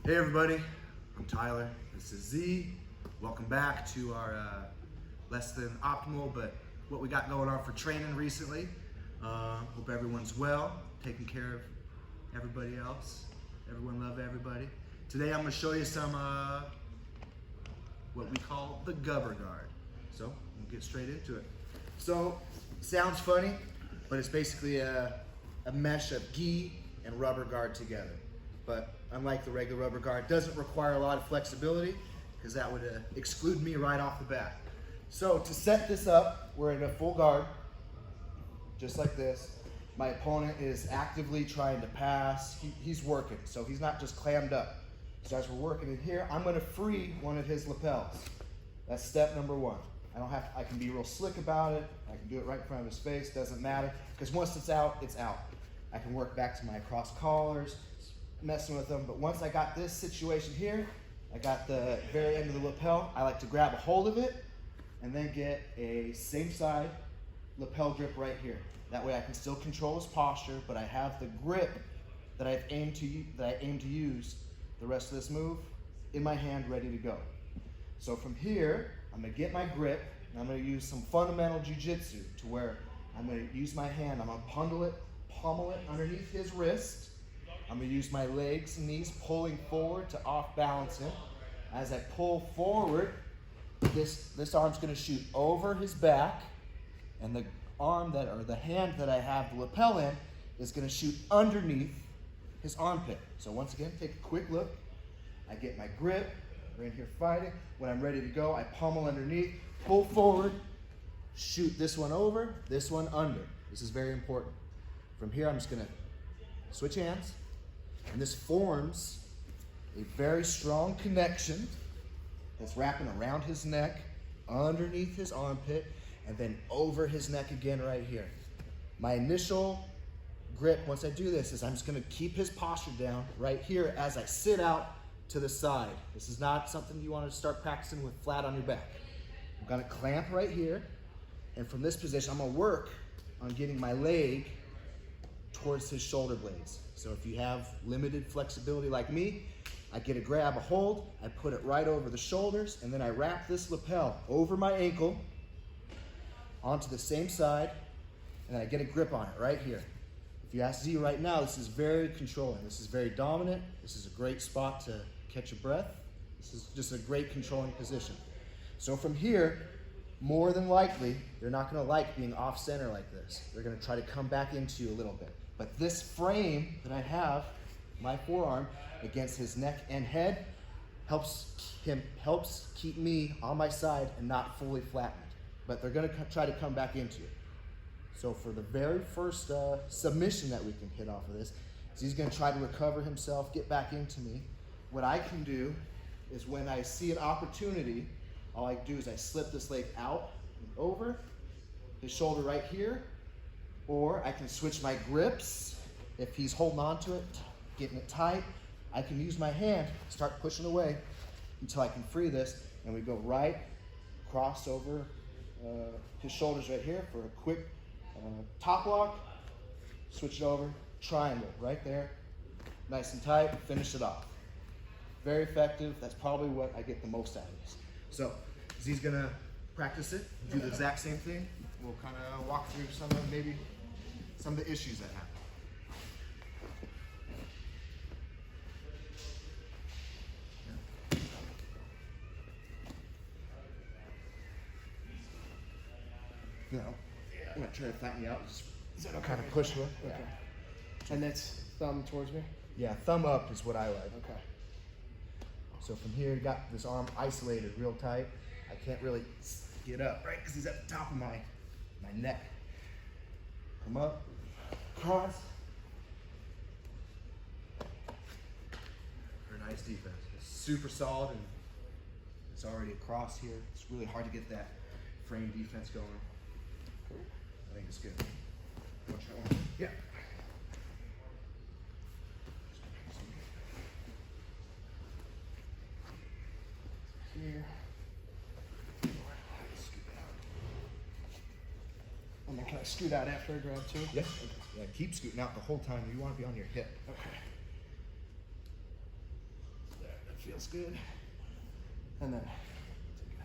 Hey everybody, I'm Tyler, this is Z. Welcome back to our less than optimal, but what we got going on for training recently. Hope everyone's well, taking care of everybody else. Everyone love everybody. Today I'm gonna show you some what we call the Gubber Guard. So we'll get straight into it. So, sounds funny, but it's basically a mesh of gi and rubber guard together. But unlike the regular rubber guard, it doesn't require a lot of flexibility because that would exclude me right off the bat. So to set this up, we're in a full guard, just like this. My opponent is actively trying to pass. He's working, so he's not just clammed up. So as we're working in here, I'm gonna free one of his lapels. That's step number one. I can be real slick about it. I can do it right in front of his face, doesn't matter. Because once it's out, it's out. I can work back to my cross collars, messing with them. But once I got this situation here, I got the very end of the lapel, I like to grab a hold of it and then get a same side lapel grip right here. That way I can still control his posture, but I have the grip that I aim to use the rest of this move in my hand, ready to go. So from here, I'm gonna get my grip, and I'm gonna use some fundamental jujitsu to where I'm gonna use my hand, I'm gonna pummel it underneath his wrist. I'm gonna use my legs and knees pulling forward to off balance him. As I pull forward, this arm's gonna shoot over his back, and the hand that I have the lapel in is gonna shoot underneath his armpit. So once again, take a quick look. I get my grip, we're in here fighting. When I'm ready to go, I pummel underneath, pull forward, shoot this one over, this one under. This is very important. From here, I'm just gonna switch hands, and this forms a very strong connection that's wrapping around his neck, underneath his armpit, and then over his neck again right here. My initial grip, once I do this, is I'm just gonna keep his posture down right here as I sit out to the side. This is not something you wanna start practicing with flat on your back. I'm gonna clamp right here, and from this position, I'm gonna work on getting my leg towards his shoulder blades. So if you have limited flexibility like me, I get a grab, a hold, I put it right over the shoulders, and then I wrap this lapel over my ankle onto the same side, and I get a grip on it right here. If you ask Z right now, this is very controlling. This is very dominant. This is a great spot to catch a breath. This is just a great controlling position. So from here, more than likely, they're not gonna like being off center like this. They're gonna try to come back into you a little bit. But this frame that I have, my forearm, against his neck and head, helps keep me on my side and not fully flattened. But they're gonna try to come back into you. So for the very first submission that we can hit off of this, is he's gonna try to recover himself, get back into me. What I can do is when I see an opportunity, all I do is I slip this leg out and over, his shoulder right here, or I can switch my grips. If he's holding on to it, getting it tight, I can use my hand, start pushing away until I can free this, and we go right cross over his shoulders right here for a quick top lock, switch it over, triangle right there, nice and tight, finish it off. Very effective. That's probably what I get the most out of this. So Z's gonna practice it, do the exact same thing. We'll kind of walk through some of the issues that happen. No, I'm gonna try to flatten you out. Just Is that okay? kind of push with. Okay. And that's thumb towards me? Yeah, thumb up is what I like. Okay. So from here, you got this arm isolated real tight. I can't really get up, right? Because he's at the top of my neck. Come up, cross. Very nice defense. It's super solid, and it's already across here. It's really hard to get that frame defense going. I think it's good. Want to try one? Yeah. Here. And then can I scoot out after I grab too? Yeah. Yeah, keep scooting out the whole time. You want to be on your hip. Okay. feels good. And then take it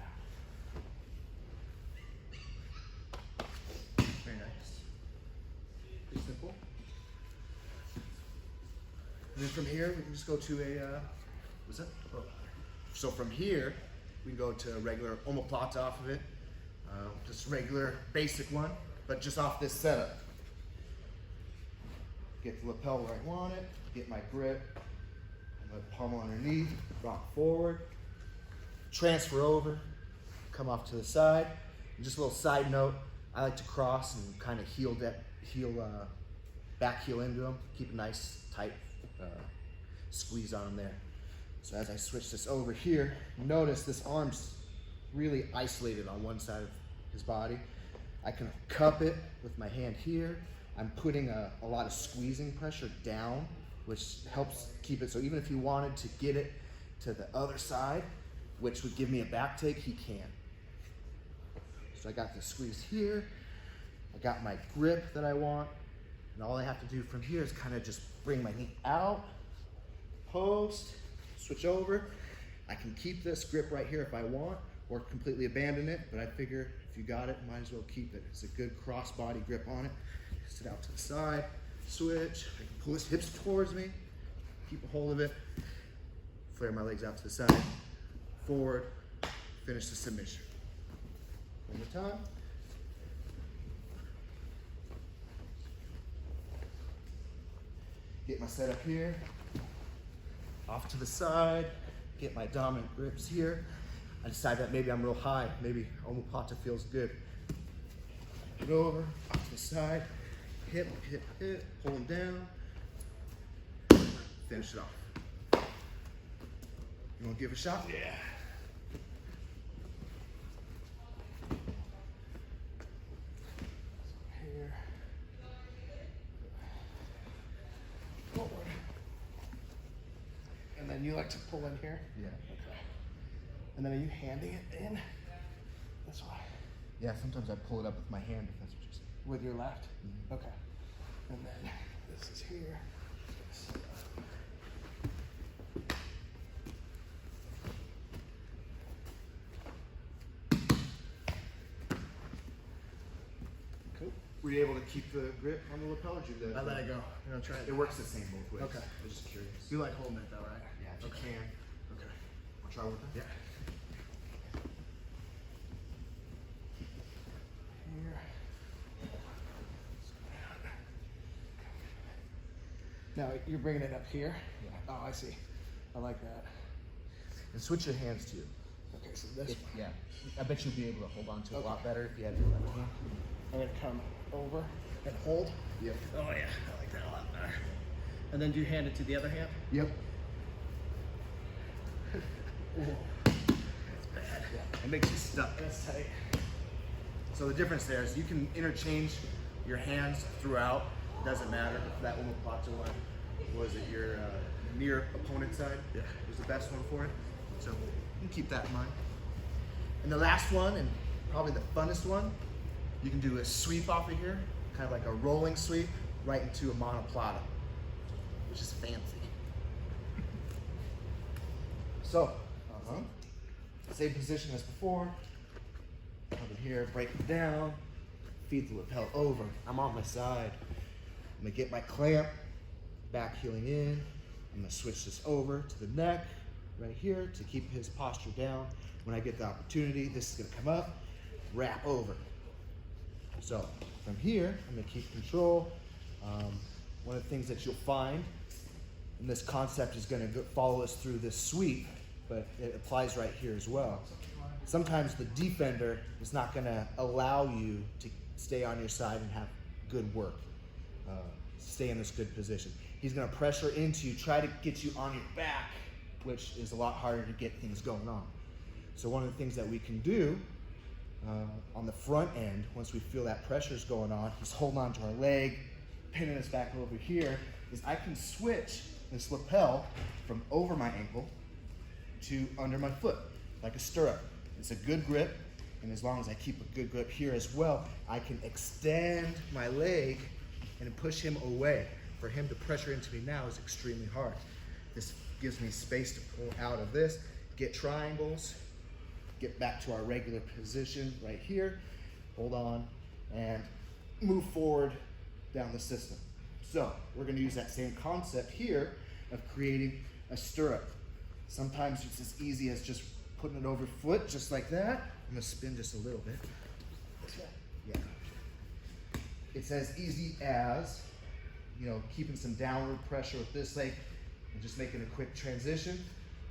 out. Very nice. Pretty simple. And then from here, we can just go to a, what's that? Oh. So from here, we can go to a regular omoplata off of it. Just regular basic one, but just off this setup. Get the lapel where I want it, get my grip, and the pommel underneath, rock forward, transfer over, come off to the side. And just a little side note, I like to cross and kind of back heel into them, keep a nice tight squeeze on them there. So as I switch this over here, notice this arm's really isolated on one side of his body. I can cup it with my hand here. I'm putting a lot of squeezing pressure down, which helps keep it. So even if he wanted to get it to the other side, which would give me a back take, he can. So I got the squeeze here. I got my grip that I want. And all I have to do from here is kind of just bring my knee out, post, switch over. I can keep this grip right here if I want, or completely abandon it, but I figure if you got it, might as well keep it. It's a good cross-body grip on it. Sit out to the side, switch. I can pull his hips towards me, keep a hold of it, flare my legs out to the side, forward, finish the submission. One more time. Get my setup here, off to the side, get my dominant grips here. I decide that maybe I'm real high, maybe omoplata feels good. Get over, off to the side, hip, hip, hip, pull them down, finish it off. You wanna give it a shot? Yeah. Here. Forward. And then you like to pull in here? Yeah. Okay. And then are you handing it in? This way. Yeah, sometimes I pull it up with my hand if that's what you're saying. With your left? Mm-hmm. Okay. And then this is here. Cool. Were you able to keep the grip on the lapel, or did you I let it go. I'm gonna try it. It works the same both ways. Okay. I was just curious. You like holding it though, right? Yeah, if you Okay. can. Okay. I'll try one more time. Yeah. Here. Now you're bringing it up here? Yeah. Oh, I see. I like that. And switch your hands too. Okay, so this one. Yeah. I bet you'd be able to hold on to it a Okay. lot better if you had your left hand. I'm gonna come over and hold. Yep. Oh yeah, I like that a lot better. And then do you hand it to the other hand? Yep. Ooh, that's bad. Yeah. It makes you stuck. That's tight. So the difference there is you can interchange your hands throughout. It doesn't matter if that omoplata one was it your near opponent side. Yeah. Was the best one for it. So you can keep that in mind. And the last one, and probably the funnest one, you can do a sweep off of here, kind of like a rolling sweep right into a monoplata, which is fancy. So, same position as before. Come in here, break it down, feed the lapel over. I'm on my side. I'm gonna get my clamp, back heeling in. I'm gonna switch this over to the neck, right here, to keep his posture down. When I get the opportunity, this is gonna come up, wrap over. So from here, I'm gonna keep control. One of the things that you'll find, and this concept is gonna follow us through this sweep, but it applies right here as well. Sometimes the defender is not gonna allow you to stay on your side and have good work, stay in this good position. He's gonna pressure into you, try to get you on your back, which is a lot harder to get things going on. So one of the things that we can do on the front end, once we feel that pressure's going on, he's holding on to our leg, pinning us back over here, is I can switch this lapel from over my ankle to under my foot, like a stirrup. It's a good grip, and as long as I keep a good grip here as well, I can extend my leg and push him away. For him to pressure into me now is extremely hard. This gives me space to pull out of this, get triangles, get back to our regular position right here, hold on, and move forward down the system. So we're gonna use that same concept here of creating a stirrup. Sometimes it's as easy as just putting it over foot, just like that. I'm gonna spin just a little bit. Yeah. It's as easy as, you know, keeping some downward pressure with this leg and just making a quick transition.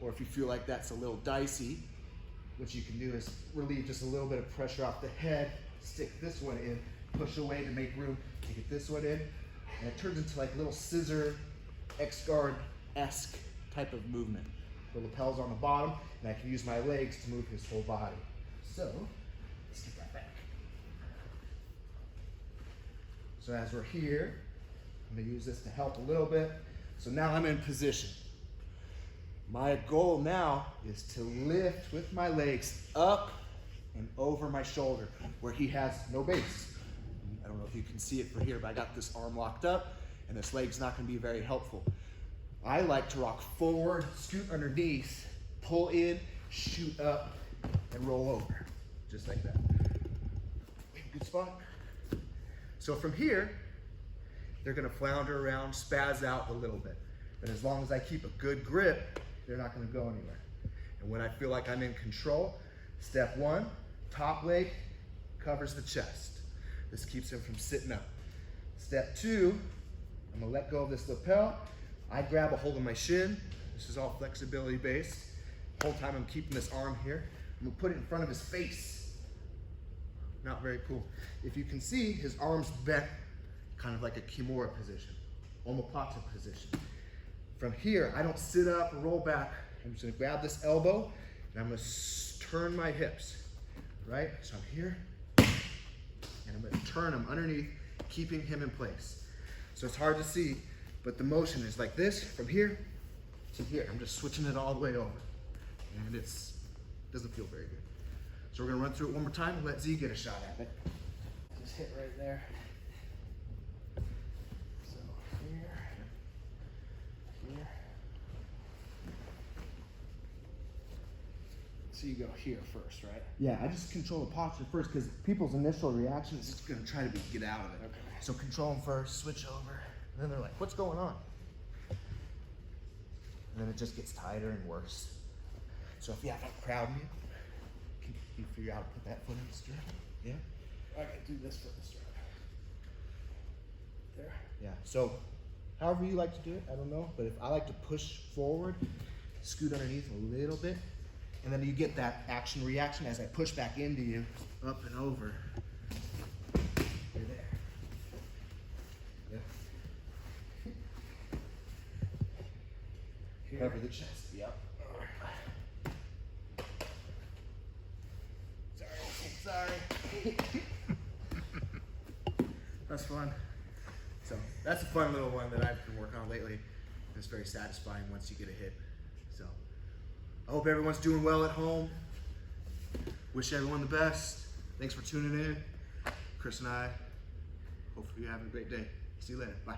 Or if you feel like that's a little dicey, what you can do is relieve just a little bit of pressure off the head, stick this one in, push away to make room to get this one in, and it turns into like a little scissor X-guard-esque type of movement. The lapel's on the bottom, and I can use my legs to move his whole body. So, let's get that back. So as we're here, I'm gonna use this to help a little bit. So now I'm in position. My goal now is to lift with my legs up and over my shoulder where he has no base. I don't know if you can see it from here, but I got this arm locked up and this leg's not gonna be very helpful. I like to rock forward, scoot underneath, pull in, shoot up, and roll over, just like that. Good spot. So from here, they're gonna flounder around, spaz out a little bit. But as long as I keep a good grip, they're not gonna go anywhere. And when I feel like I'm in control, step one, top leg covers the chest. This keeps him from sitting up. Step two, I'm gonna let go of this lapel. I grab a hold of my shin. This is all flexibility based. The whole time I'm keeping this arm here. I'm gonna put it in front of his face. Not very cool. If you can see, his arm's bent, kind of like a kimura position, omoplata position. From here, I don't sit up or roll back. I'm just gonna grab this elbow and I'm gonna turn my hips, right? So I'm here and I'm gonna turn him underneath, keeping him in place. So it's hard to see, but the motion is like this, from here to here. I'm just switching it all the way over. And it doesn't feel very good. So we're gonna run through it one more time and let Z get a shot at it. Just hit right there. So here, here. So you go here first, right? Yeah, I just control the posture first because people's initial reaction is just gonna try to get out of it. Okay. So control them first, switch over, and then they're like, what's going on? And then it just gets tighter and worse. So if you have to crowd me, can you figure out how to put that foot in the stirrup? Yeah? Okay, do this for the stirrup. There. Yeah, so however you like to do it, I don't know, but if I like to push forward, scoot underneath a little bit, and then you get that action reaction as I push back into you, up and over. You're there. Yeah. Cover the chest. Yep. Sorry. That's fun. So that's a fun little one that I've been working on lately. It's very satisfying once you get a hit. So I hope everyone's doing well at home. Wish everyone the best. Thanks for tuning in. Chris and I, hopefully you're having a great day. See you later. Bye.